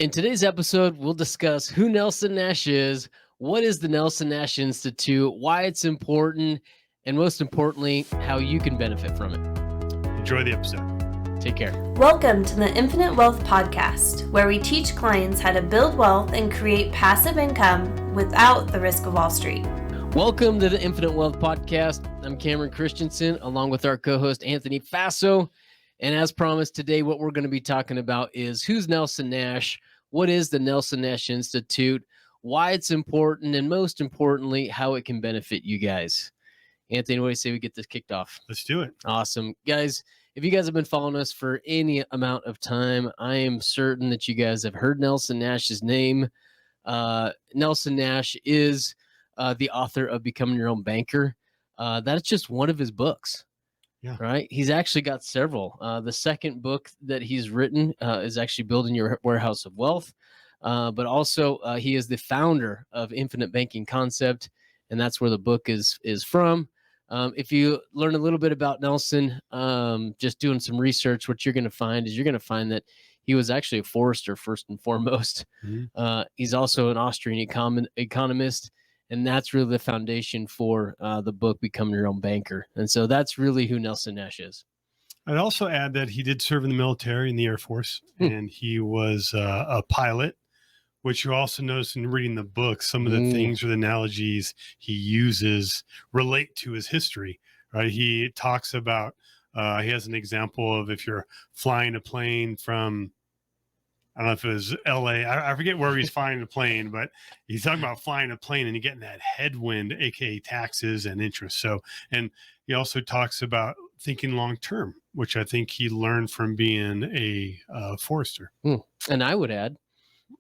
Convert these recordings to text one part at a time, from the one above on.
In today's episode, we'll discuss who Nelson Nash is, what is the Nelson Nash Institute, why it's important, and most importantly, how you can benefit from it. Enjoy the episode. Take care. Welcome to the Infinite Wealth Podcast, where we teach clients how to build wealth and create passive income without the risk of Wall Street. Welcome to the Infinite Wealth Podcast. I'm Cameron Christensen, along with our co-host Anthony Faso. And as promised, today what we're going to be talking about is who's Nelson Nash, what is the Nelson Nash Institute, why it's important, and most importantly, how it can benefit you guys. Anthony, what do you say we get this kicked off? Let's do it. Awesome. Guys, if you guys have been following us for any amount of time, I am certain that you guys have heard Nelson Nash's name. Nelson Nash is the author of Becoming Your Own Banker. That's just one of his books. Yeah. Right. He's actually got several. The second book that he's written is actually Building Your Warehouse of Wealth. But also he is the founder of Infinite Banking Concept. And that's where the book is from. If you learn a little bit about Nelson, just doing some research, what you're going to find is that he was actually a forester first and foremost. Mm-hmm. He's also an Austrian economist. And that's really the foundation for the book, Becoming Your Own Banker. And so that's really who Nelson Nash is. I'd also add that he did serve in the military, in the Air Force, and he was a pilot, which you also notice in reading the book. Some of the things or the analogies he uses relate to his history, right? He talks about, he has an example of if you're flying a plane from, I don't know if it was LA. I forget where he's flying the plane, but he's talking about flying a plane and you're getting that headwind, aka taxes and interest. So, and he also talks about thinking long term, which I think he learned from being a forester. And I would add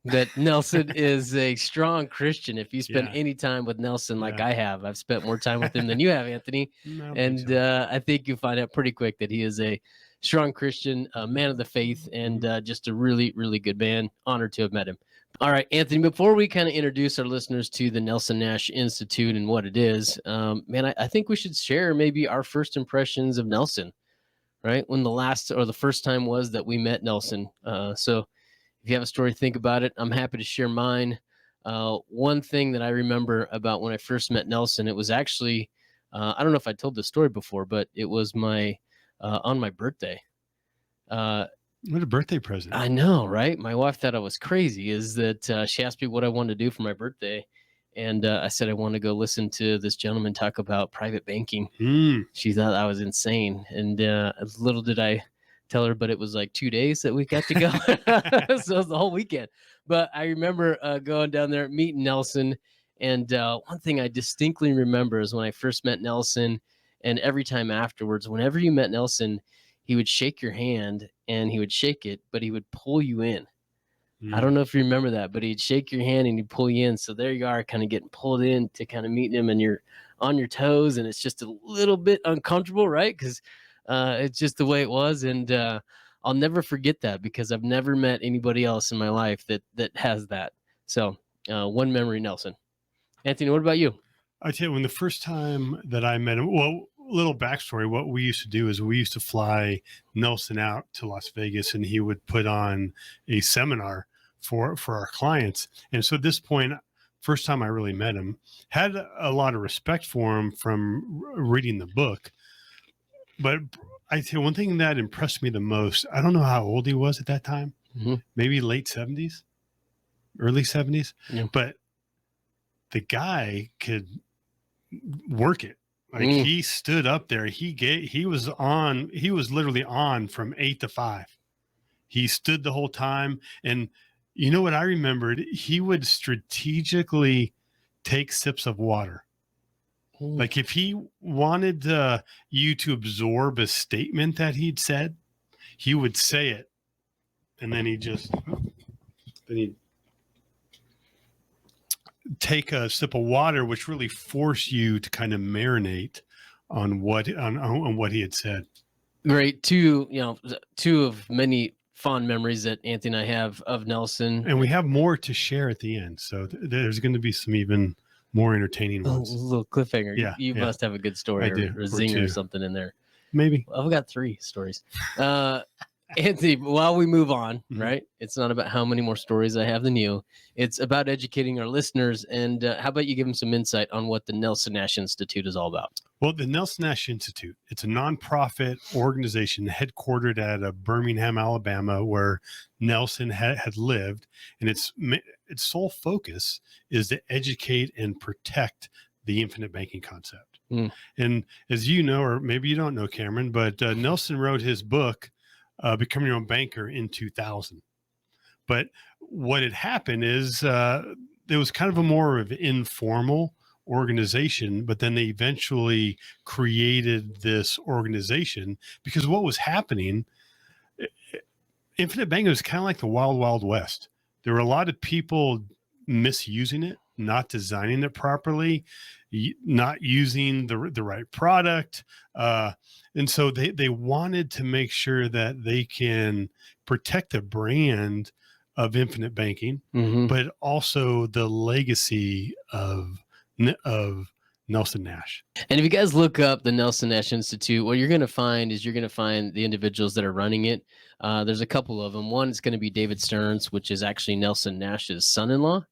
that Nelson is a strong Christian. If you spend any time with Nelson, like I have, I've spent more time with him than you have, Anthony. I think you'll find out pretty quick that he is a strong Christian, a man of the faith, and just a really, really good man. Honored to have met him. All right, Anthony, before we kind of introduce our listeners to the Nelson Nash Institute and what it is, I think we should share maybe our first impressions of Nelson, right? When the first time was that we met Nelson. So if you have a story, think about it. I'm happy to share mine. One thing that I remember about when I first met Nelson, it was actually, I don't know if I told this story before, but it was on my birthday. What a birthday present. I know, right? My wife thought I was crazy. Is that she asked me what I wanted to do for my birthday. And I said, I want to go listen to this gentleman talk about private banking. She thought I was insane. And as little did I tell her, but it was like 2 days that we got to go. So it was the whole weekend. But I remember going down there, meeting Nelson. And one thing I distinctly remember is when I first met Nelson, and every time afterwards, whenever you met Nelson, he would shake your hand and he would shake it, but he would pull you in. I don't know if you remember that, but he'd shake your hand and he'd pull you in. So there you are, kind of getting pulled in to kind of meeting him, and you're on your toes, and it's just a little bit uncomfortable, right? Because it's just the way it was. And I'll never forget that, because I've never met anybody else in my life that has that. So one memory, Nelson. Anthony, what about you? I tell you, when the first time that I met him, well, little backstory, what we used to do is we used to fly Nelson out to Las Vegas, and he would put on a seminar for our clients. And so at this point, first time I really met him, had a lot of respect for him from reading the book. But I tell you, one thing that impressed me the most, I don't know how old he was at that time, maybe late 70s, early 70s, but the guy could work it. Like he stood up there. He was literally on from 8 to 5. He stood the whole time. And you know what I remembered? He would strategically take sips of water. Like if he wanted you to absorb a statement that he'd said, he would say it. And then he'd take a sip of water, which really forced you to kind of marinate on what he had said. Great. Two of many fond memories that Anthony and I have of Nelson. And we have more to share at the end. So there's going to be some even more entertaining ones. A little cliffhanger. Yeah, you must have a good story or a zinger or something in there. Maybe. Well, I've got 3 stories. Anthony, while we move on, Mhm. right? It's not about how many more stories I have than you. It's about educating our listeners. And how about you give them some insight on what the Nelson Nash Institute is all about? Well, the Nelson Nash Institute, it's a nonprofit organization headquartered at Birmingham, Alabama, where Nelson had lived. And its sole focus is to educate and protect the infinite banking concept. Mm. And as you know, or maybe you don't know, Cameron, but Nelson wrote his book, Becoming Your Own Banker, in 2000. But what had happened is there was kind of a more of informal organization, but then they eventually created this organization because what was happening, infinite banking was kind of like the wild, wild west. There were a lot of people misusing it, not designing it properly, not using the right product. And so they wanted to make sure that they can protect the brand of infinite banking, Mm-hmm. but also the legacy of Nelson Nash. And if you guys look up the Nelson Nash Institute, what you're going to find is the individuals that are running it. There's a couple of them. One is going to be David Stearns, which is actually Nelson Nash's son-in-law.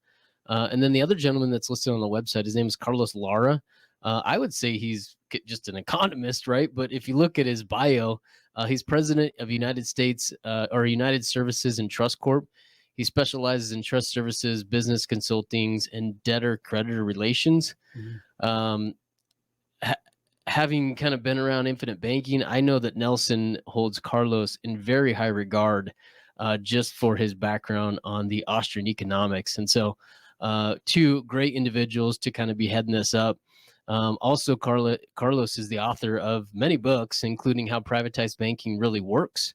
And then the other gentleman that's listed on the website, his name is Carlos Lara. I would say he's just an economist, right? But if you look at his bio, he's president of United States or United Services and Trust Corp. He specializes in trust services, business consultings, and debtor-creditor relations. Mm-hmm. Having kind of been around infinite banking, I know that Nelson holds Carlos in very high regard just for his background on the Austrian economics. And so two great individuals to kind of be heading this up. Also, Carlos is the author of many books, including How Privatized Banking Really Works.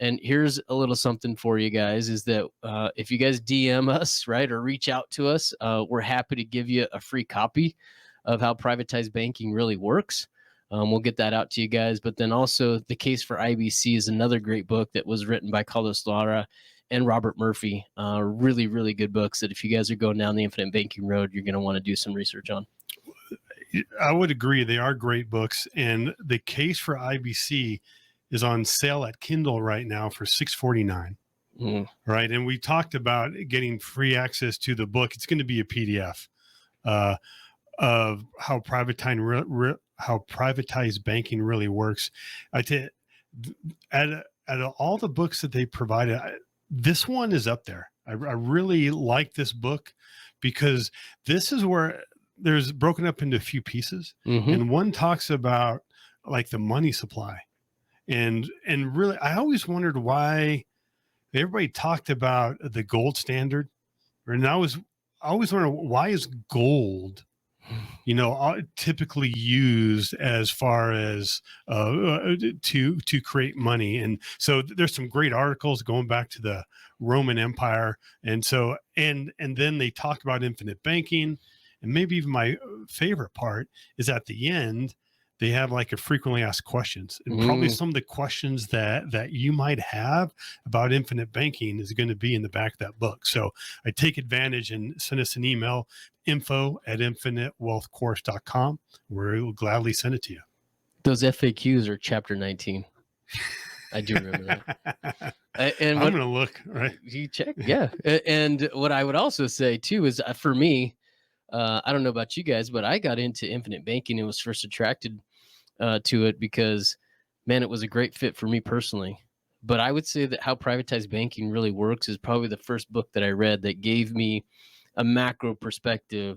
And here's a little something for you guys is that if you guys DM us, right, or reach out to us, we're happy to give you a free copy of How Privatized Banking Really Works. We'll get that out to you guys. But then also The Case for IBC is another great book that was written by Carlos Lara and Robert Murphy. Really, really good books that if you guys are going down the infinite banking road, you're going to want to do some research on. I would agree. They are great books. And The Case for IBC is on sale at Kindle right now for $6.49. Right. And we talked about getting free access to the book. It's going to be a PDF of how privatized banking really works. I tell you, out of all the books that they provided, this one is up there. I really like this book because this is where there's broken up into a few pieces. Mm-hmm. And one talks about like the money supply. And really, I always wondered why everybody talked about the gold standard. And I always wondered, why is gold, typically used as far as to create money? And so there's some great articles going back to the Roman Empire. And so, and then they talk about infinite banking. And maybe even my favorite part is at the end, they have like a frequently asked questions, and probably some of the questions that you might have about infinite banking is going to be in the back of that book. So I take advantage and send us an email, info@infinitewealthcourse.com, where we will gladly send it to you. Those FAQs are chapter 19. I do remember that. And I'm going to look, right? You check. Yeah. And what I would also say too, is for me, I don't know about you guys, but I got into infinite banking and was first attracted to it because, man, it was a great fit for me personally. But I would say that How Privatized Banking Really Works is probably the first book that I read that gave me a macro perspective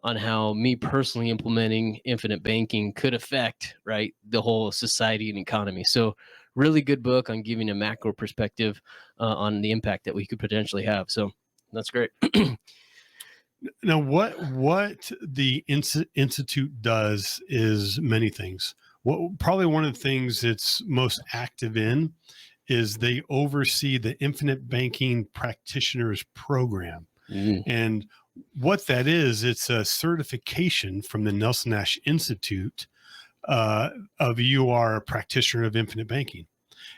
on how me personally implementing infinite banking could affect, right, the whole society and economy. So really good book on giving a macro perspective on the impact that we could potentially have. So that's great. Now, what the Institute does is many things. Probably one of the things it's most active in is they oversee the Infinite Banking Practitioners Program. And what that is, it's a certification from the Nelson Nash Institute of you are a practitioner of infinite banking.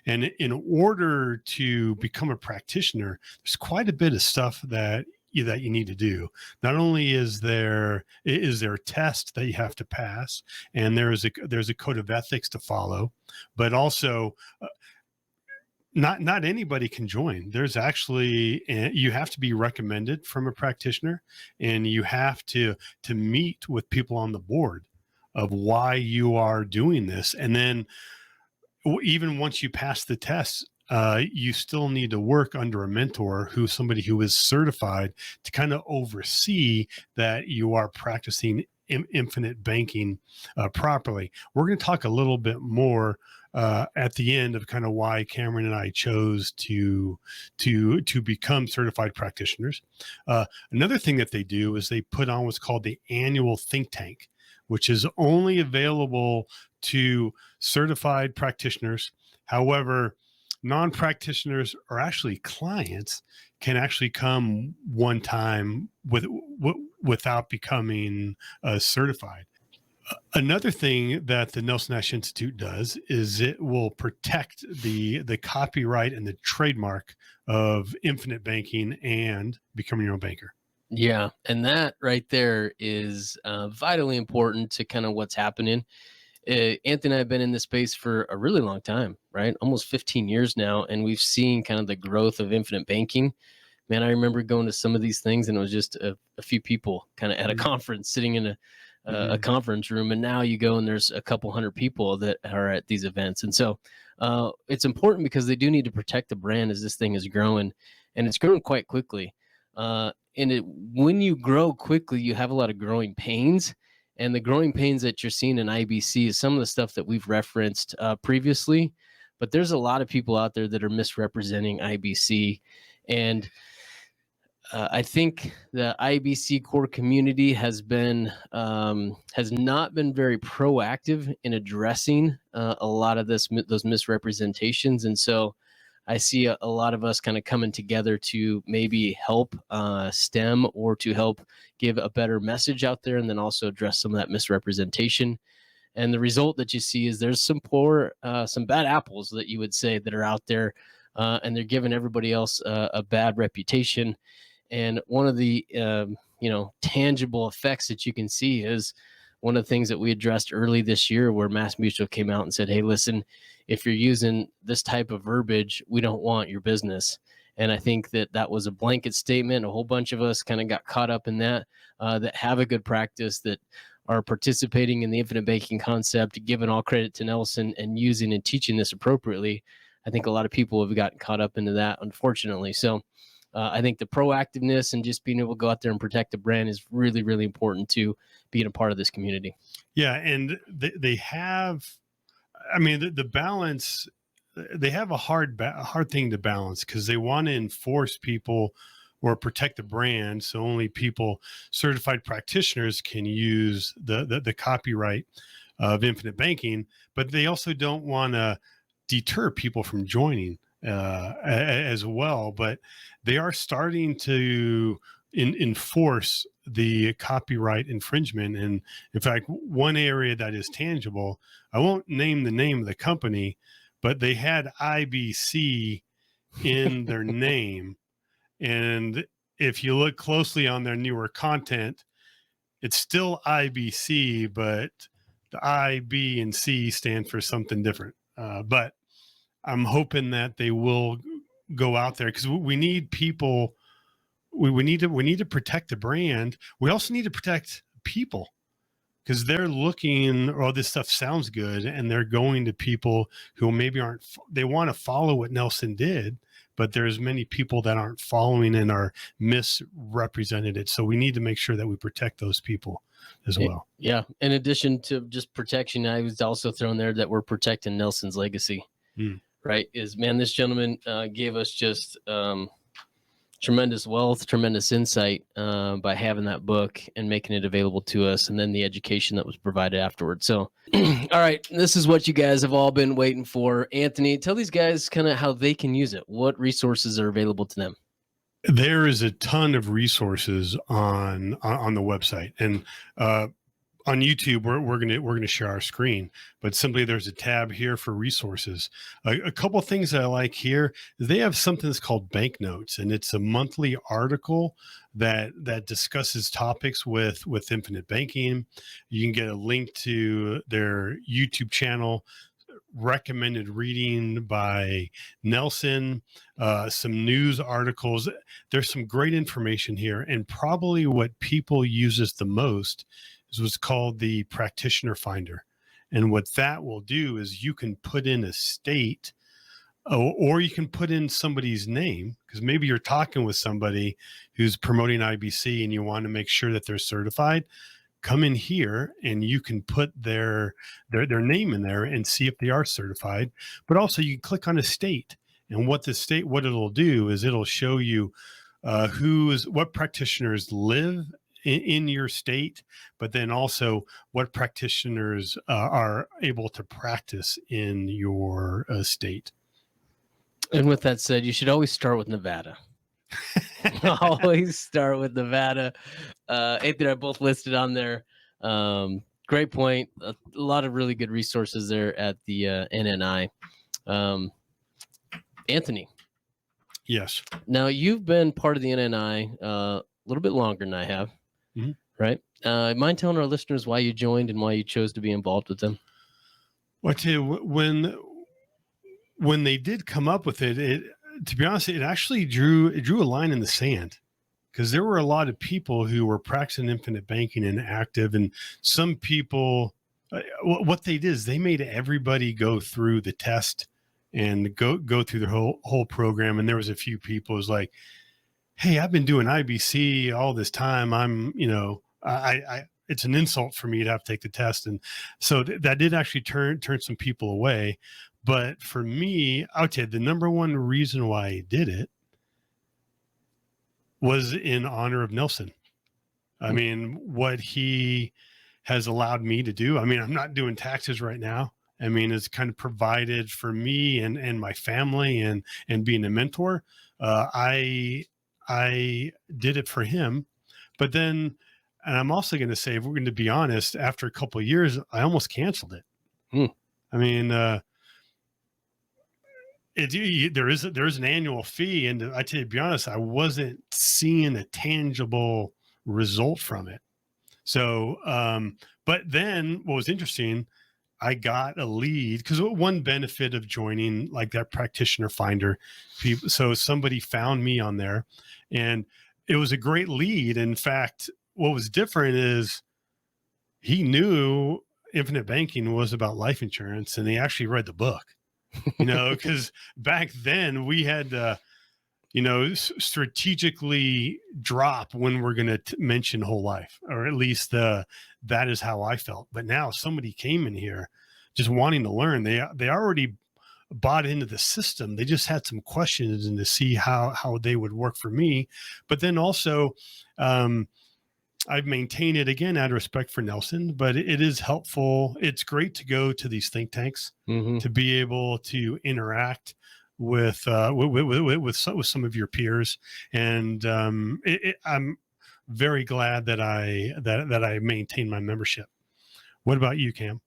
And in order to become a practitioner, there's quite a bit of stuff that you need to do. Not only is there a test that you have to pass, and there's a code of ethics to follow, but also not anybody can join. There's actually, you have to be recommended from a practitioner, and you have to meet with people on the board of why you are doing this. And then even once you pass the test, you still need to work under a mentor, who's somebody who is certified to kind of oversee that you are practicing infinite banking properly. We're going to talk a little bit more at the end of kind of why Cameron and I chose to become certified practitioners. Another thing that they do is they put on what's called the annual think tank, which is only available to certified practitioners. However, non-practitioners, or actually clients, can actually come one time without becoming certified. Another thing that the Nelson Nash Institute does is it will protect the copyright and the trademark of infinite banking and becoming your own banker. Yeah, and that right there is vitally important to kind of what's happening. Anthony and I have been in this space for a really long time, right? Almost 15 years now, and we've seen kind of the growth of infinite banking. Man, I remember going to some of these things, and it was just a few people kind of at a conference sitting in a conference room, and now you go and there's a couple hundred people that are at these events. And so it's important because they do need to protect the brand as this thing is growing, and it's growing quite quickly. When you grow quickly, you have a lot of growing pains. And the growing pains that you're seeing in IBC is some of the stuff that we've referenced previously. But there's a lot of people out there that are misrepresenting IBC. And I think the IBC core community has not been very proactive in addressing a lot of those misrepresentations. And so I see a lot of us kind of coming together to maybe help stem or to help give a better message out there, and then also address some of that misrepresentation. And the result that you see is there's some bad apples that you would say that are out there, and they're giving everybody else a bad reputation. And one of the tangible effects that you can see is one of the things that we addressed early this year, where Mass Mutual came out and said, hey, listen, if you're using this type of verbiage, we don't want your business. And I think that was a blanket statement. A whole bunch of us kind of got caught up in that have a good practice, that are participating in the infinite banking concept, giving all credit to Nelson and using and teaching this appropriately. I think a lot of people have gotten caught up into that, unfortunately. So I think the proactiveness and just being able to go out there and protect the brand is really, really important to being a part of this community. Yeah. And they have, I mean, the balance, they have a hard thing to balance, because they want to enforce people or protect the brand. So only people, certified practitioners, can use the copyright of infinite banking, but they also don't want to deter people from joining as well. But they are starting to enforce the copyright infringement. And in fact, one area that is tangible, I won't name the name of the company, but they had IBC in their name. And if you look closely on their newer content, it's still IBC, but the I, B, and C stand for something different. But I'm hoping that they will go out there, because we need people. We need to protect the brand. We also need to protect people, because they're looking, oh, this stuff sounds good, and they're going to people who maybe they want to follow what Nelson did, but there's many people that aren't following and are misrepresented it. So we need to make sure that we protect those people as well. Yeah. In addition to just protection, I was also thrown there that we're protecting Nelson's legacy. Right? This gentleman gave us just tremendous wealth, tremendous insight by having that book and making it available to us, and then the education that was provided afterwards. So, all right, this is what you guys have all been waiting for. Anthony, tell these guys kind of how they can use it. What resources are available to them? There is a ton of resources on the website, and on YouTube, we're gonna share our screen, but simply there's a tab here for resources. A couple of things that I like here, they have something that's called Bank Notes, and it's a monthly article that discusses topics with infinite banking. You can get a link to their YouTube channel, recommended reading by Nelson, some news articles. There's some great information here. And probably what people uses the most is what's called the practitioner finder. And what that will do is you can put in a state, or you can put in somebody's name, because maybe you're talking with somebody who's promoting IBC and you want to make sure that they're certified. Come in here and you can put their name in there and see if they are certified. But also you can click on a state, and what it'll do is it'll show you what practitioners live in your state, but then also what practitioners are able to practice in your state. And with that said, you should always start with Nevada. Always start with Nevada. Anthony and I both listed on there. Great point. A lot of really good resources there at the NNI. Anthony. Yes. Now, you've been part of the NNI a little bit longer than I have, right? Mind telling our listeners why you joined and why you chose to be involved with them? Well, I tell you, when they did come up with it, to be honest, it actually drew a line in the sand, because there were a lot of people who were practicing infinite banking and active, and some people, what they did is they made everybody go through the test and go through the whole program. And there was a few people who's like, hey, I've been doing IBC all this time. It's an insult for me to have to take the test. And so that did actually turn some people away. But for me, I'll tell you, the number one reason why I did it was in honor of Nelson. I mean, what he has allowed me to do. I mean, I'm not doing taxes right now. I mean, it's kind of provided for me and my family and being a mentor. I did it for him. But then, and I'm also going to say, if we're going to be honest, after a couple of years, I almost canceled it. I mean, there is an annual fee, and I tell you, to be honest, I wasn't seeing a tangible result from it. So, but then what was interesting, I got a lead, because one benefit of joining like that practitioner finder, so somebody found me on there, and it was a great lead. In fact, what was different is he knew infinite banking was about life insurance, and he actually read the book. Because back then we had strategically drop when we're going to mention whole life, or at least that is how I felt. But now somebody came in here just wanting to learn. They already bought into the system. They just had some questions and to see how they would work for me. But then also, I've maintained it again out of respect for Nelson, but it is helpful. It's great to go to these think tanks to be able to interact with some of your peers. And I'm very glad that I maintained my membership. What about you, Cam?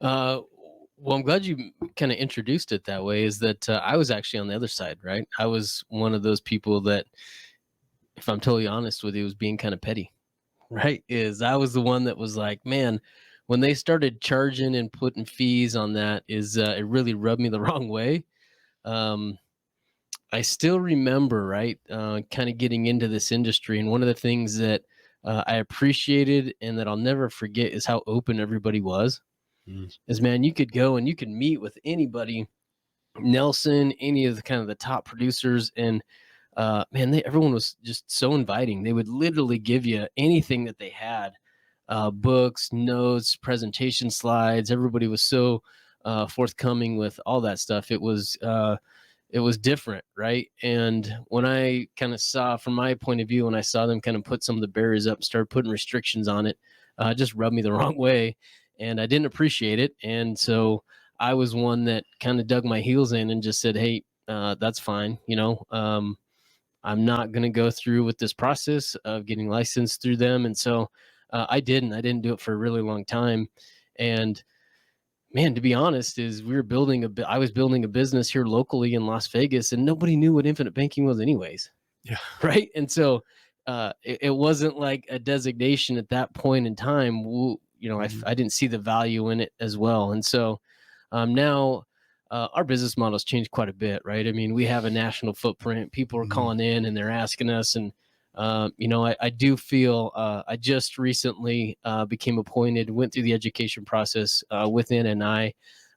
Well, I'm glad you kind of introduced it that way, is that I was actually on the other side, right? I was one of those people that, if I'm totally honest with you, was being kind of petty, right? I was the one that was like, man, when they started charging and putting fees on that, it really rubbed me the wrong way. I still remember, right, kind of getting into this industry. And one of the things that I appreciated and that I'll never forget is how open everybody was. Is, man, you could go and you could meet with anybody, Nelson, any of the kind of the top producers, and man, everyone was just so inviting. They would literally give you anything that they had, books, notes, presentation slides. Everybody was so forthcoming with all that stuff. It was different, right? And when I kind of saw, from my point of view, when I saw them kind of put some of the barriers up, start putting restrictions on it, just rubbed me the wrong way, and I didn't appreciate it. And so I was one that kind of dug my heels in and just said, hey, that's fine. I'm not going to go through with this process of getting licensed through them. And so I didn't do it for a really long time. And man, to be honest, I was building a business here locally in Las Vegas, and nobody knew what infinite banking was anyways. Yeah. Right. And so it wasn't like a designation at that point in time. I didn't see the value in it as well. And so Now, our business model has changed quite a bit, right? I mean, we have a national footprint. People are calling in and they're asking us. And, I do feel I just recently became appointed, went through the education process with NNI.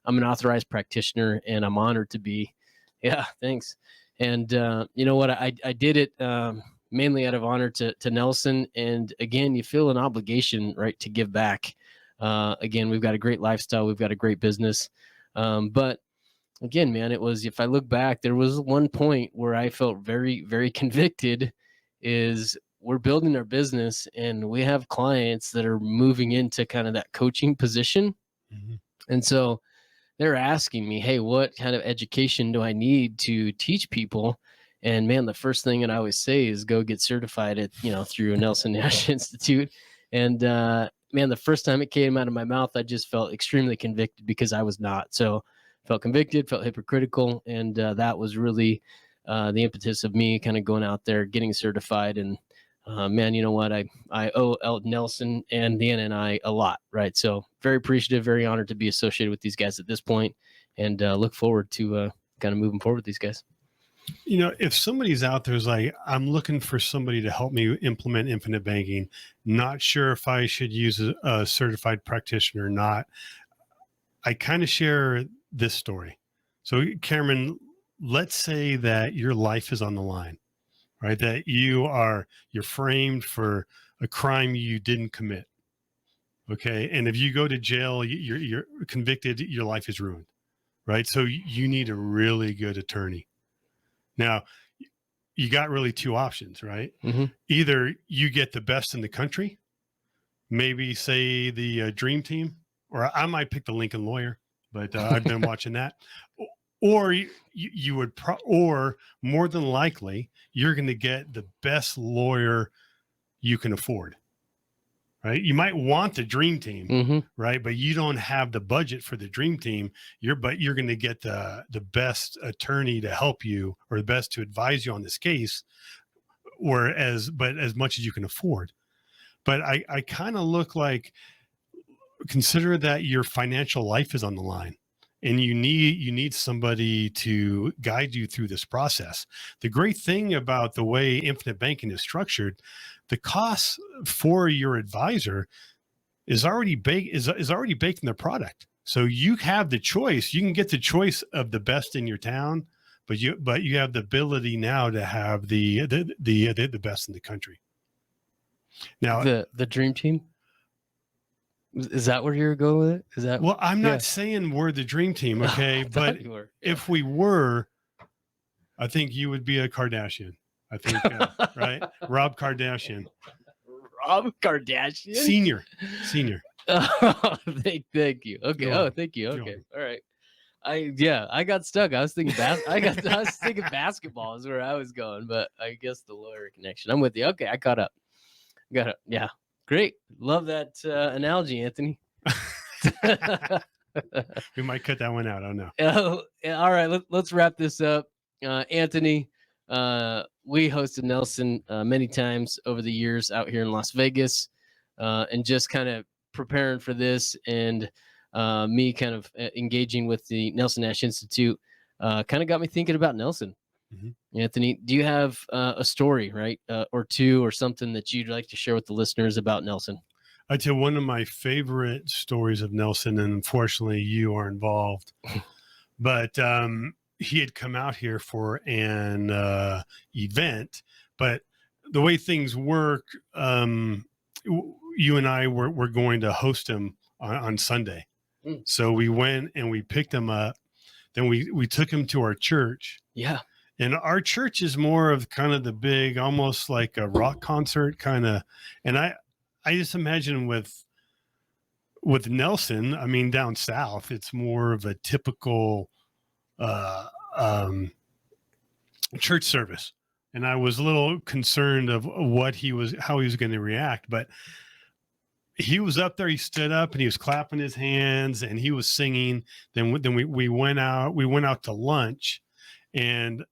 I'm an authorized practitioner and I'm honored to be. Yeah, thanks. And you know what? I did it mainly out of honor to Nelson. And again, you feel an obligation, right, to give back. Again, we've got a great lifestyle. We've got a great business. But again, man, it was, if I look back, there was one point where I felt very, very convicted is we're building our business and we have clients that are moving into kind of that coaching position. Mhm. And so they're asking me, hey, what kind of education do I need to teach people? And man, the first thing that I always say is go get certified at, through Nelson Nash Institute. And man, the first time it came out of my mouth, I just felt extremely convicted because I was not. So felt convicted, felt hypocritical. And that was really the impetus of me kind of going out there, getting certified. And man, you know what? I owe Nelson and the NNI a lot, right? So very appreciative, very honored to be associated with these guys at this point, and look forward to kind of moving forward with these guys. If somebody's out there is like, I'm looking for somebody to help me implement infinite banking, not sure if I should use a certified practitioner or not, I kind of share this story. So Cameron, let's say that your life is on the line, right? That you're framed for a crime you didn't commit. Okay. And if you go to jail, you're convicted, your life is ruined, right? So you need a really good attorney. Now, you got really two options, right? Mm-hmm. Either you get the best in the country, maybe say the Dream Team, or I might pick the Lincoln Lawyer, but I've been watching that. Or you would, or more than likely, you're going to get the best lawyer you can afford. Right. You might want the Dream Team, Mm-hmm. right? But you don't have the budget for the Dream Team. You're going to get the best attorney to help you, or the best to advise you on this case, but as much as you can afford. But I kind of look like, consider that your financial life is on the line and you need somebody to guide you through this process. The great thing about the way infinite banking is structured, the cost for your advisor is already baked in the product. So you have the choice. You can get the choice of the best in your town, but you have the ability now to have the best in the country. Now the Dream Team. Is that where you're going with it? Is that? Well, I'm not saying we're the Dream Team, okay? But if we were, I think you would be a Kardashian. I think, right? Rob Kardashian. Rob Kardashian? Senior. Oh, thank you. Okay. Go on. Thank you. Go Okay. on. All right. I got stuck. I was thinking I was thinking basketball is where I was going, but I guess the lawyer connection. I'm with you. Okay, I caught up. Got it. Yeah. Great. Love that analogy, Anthony. We might cut that one out. I don't know. All right. Let's wrap this up. Anthony, we hosted Nelson many times over the years out here in Las Vegas, and just kind of preparing for this and me kind of engaging with the Nelson Nash Institute kind of got me thinking about Nelson. Mm-hmm. Anthony, do you have a story, right, or two, or something that you'd like to share with the listeners about Nelson? I'd say one of my favorite stories of Nelson, and unfortunately you are involved, but he had come out here for an event, but the way things work, you and I were going to host him on Sunday. Mm. So we went and we picked him up. Then we took him to our church. Yeah. And our church is more of kind of the big, almost like a rock concert kind of. And I just imagine with Nelson, I mean, down south, it's more of a typical church service. And I was a little concerned of how he was going to react, but he was up there, he stood up and he was clapping his hands and he was singing. Then we went out to lunch, and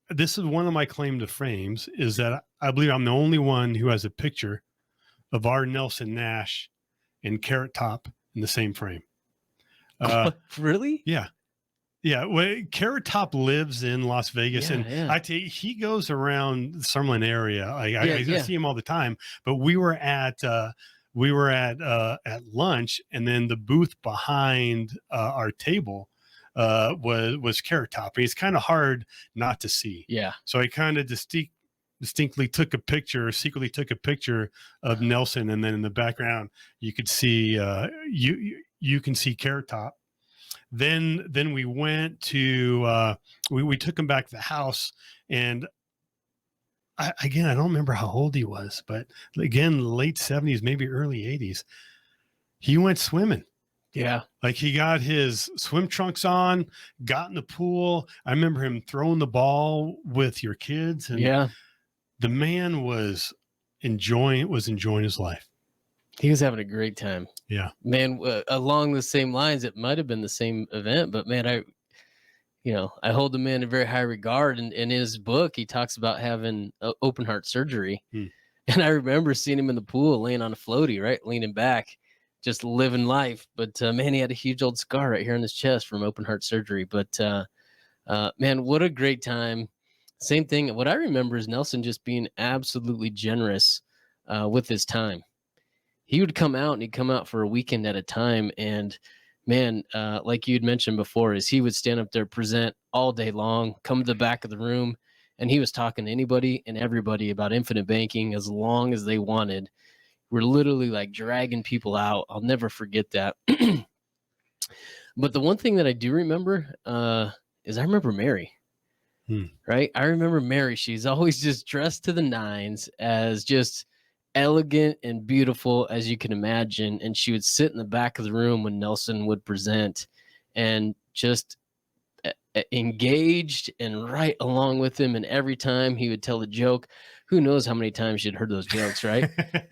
this is one of my claim to frames, is that I believe I'm the only one who has a picture of our Nelson Nash and Carrot Top in the same frame. Really? Yeah. Yeah, well, Carrot Top lives in Las Vegas, Yeah, and yeah. I tell you, he goes around the Summerlin area. Yeah, I yeah. see him all the time. But we were at lunch, and then the booth behind our table was Carrot Top. And it's kind of hard not to see. Yeah. So I kind of distinctly took a picture, secretly took a picture of Nelson, and then in the background you could see you can see Carrot Top. Then we went to we took him back to the house, and I don't remember how old he was, but again, late 70s, maybe early 80s. He went swimming. Yeah. Like he got his swim trunks on, got in the pool. I remember him throwing the ball with your kids, and Yeah. the man was enjoying his life. He was having a great time. Yeah. Man, along the same lines, it might have been the same event, but man, I hold the man in very high regard. And in his book, he talks about having open heart surgery. Hmm. And I remember seeing him in the pool, laying on a floaty, right, leaning back, just living life. But man, he had a huge old scar right here on his chest from open heart surgery. But man, what a great time. Same thing. What I remember is Nelson just being absolutely generous with his time. He would come out, and he'd come out for a weekend at a time. And man, like you'd mentioned before, is he would stand up there, present all day long, come to the back of the room, and he was talking to anybody and everybody about infinite banking as long as they wanted. We're literally like dragging people out. I'll never forget that. But the one thing that I do remember is I remember Mary. Right? I remember Mary. She's always just dressed to the nines, as just elegant and beautiful as you can imagine. And she would sit in the back of the room when Nelson would present, and just engaged and right along with him. And every time he would tell a joke, who knows how many times she'd heard those jokes, right?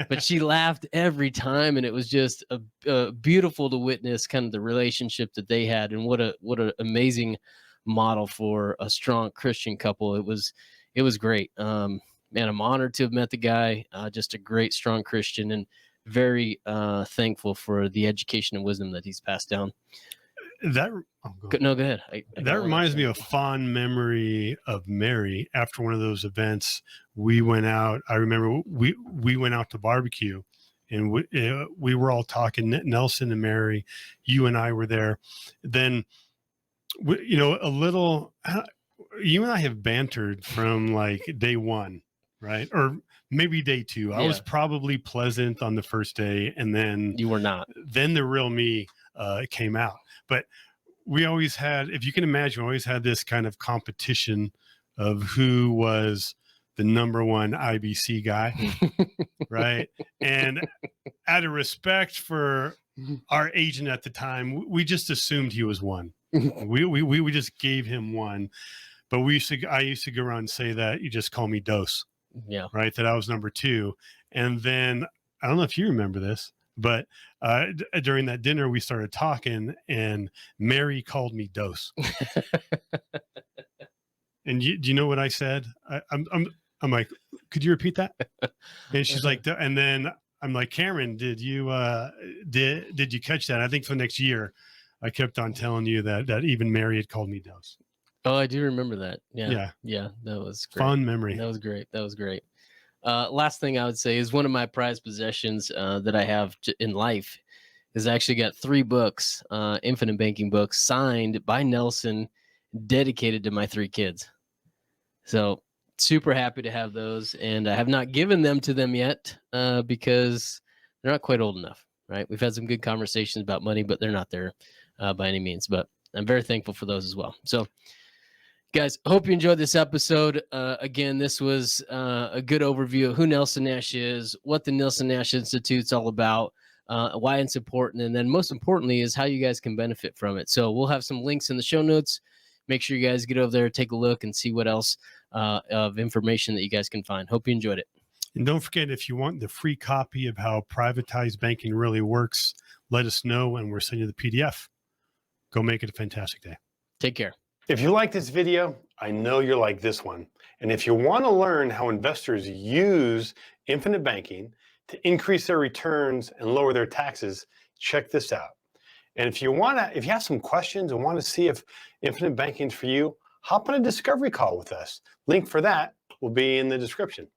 But she laughed every time, and it was just a beautiful to witness kind of the relationship that they had. And what an amazing model for a strong Christian couple. It was great. Man, I'm honored to have met the guy. Just a great, strong Christian, and very thankful for the education and wisdom that he's passed down. Go ahead. That reminds me of a fond memory of Mary. After one of those events, we went out. I remember we went out to barbecue, and we were all talking. Nelson and Mary, you and I were there. Then, a little. You and I have bantered from like day one, right? Or maybe day two. Yeah. I was probably pleasant on the first day, and then you were not. Then the real me came out. But we always had, if you can imagine, we always had this kind of competition of who was the number one IBC guy, right? And out of respect for our agent at the time, we just assumed he was one. We just gave him one. But I used to go around and say that you just call me Dose. Yeah. Right. That I was number two. And then I don't know if you remember this, but during that dinner, we started talking, and Mary called me Dose. And do you know what I said? I'm like, could you repeat that? And she's like, and then I'm like, Cameron, did you catch that? I think for next year, I kept on telling you that even Mary had called me Dose. Oh, I do remember that. Yeah. That was great. Fun memory. That was great. Last thing I would say is one of my prized possessions that I have in life is I actually got 3 books, infinite banking books, signed by Nelson, dedicated to my 3 kids. So super happy to have those, and I have not given them to them yet because they're not quite old enough, right? We've had some good conversations about money, but they're not there by any means. But I'm very thankful for those as well. So, guys, hope you enjoyed this episode. Again, this was a good overview of who Nelson Nash is, what the Nelson Nash Institute's all about, why it's important, and then most importantly is how you guys can benefit from it. So we'll have some links in the show notes. Make sure you guys get over there, take a look, and see what else of information that you guys can find. Hope you enjoyed it. And don't forget, if you want the free copy of how privatized banking really works, let us know, and we'll send you the PDF. Go make it a fantastic day. Take care. If you like this video, I know you're like this one. And if you want to learn how investors use infinite banking to increase their returns and lower their taxes, check this out. And if you have some questions and want to see if infinite banking is for you, hop on a discovery call with us. Link for that will be in the description.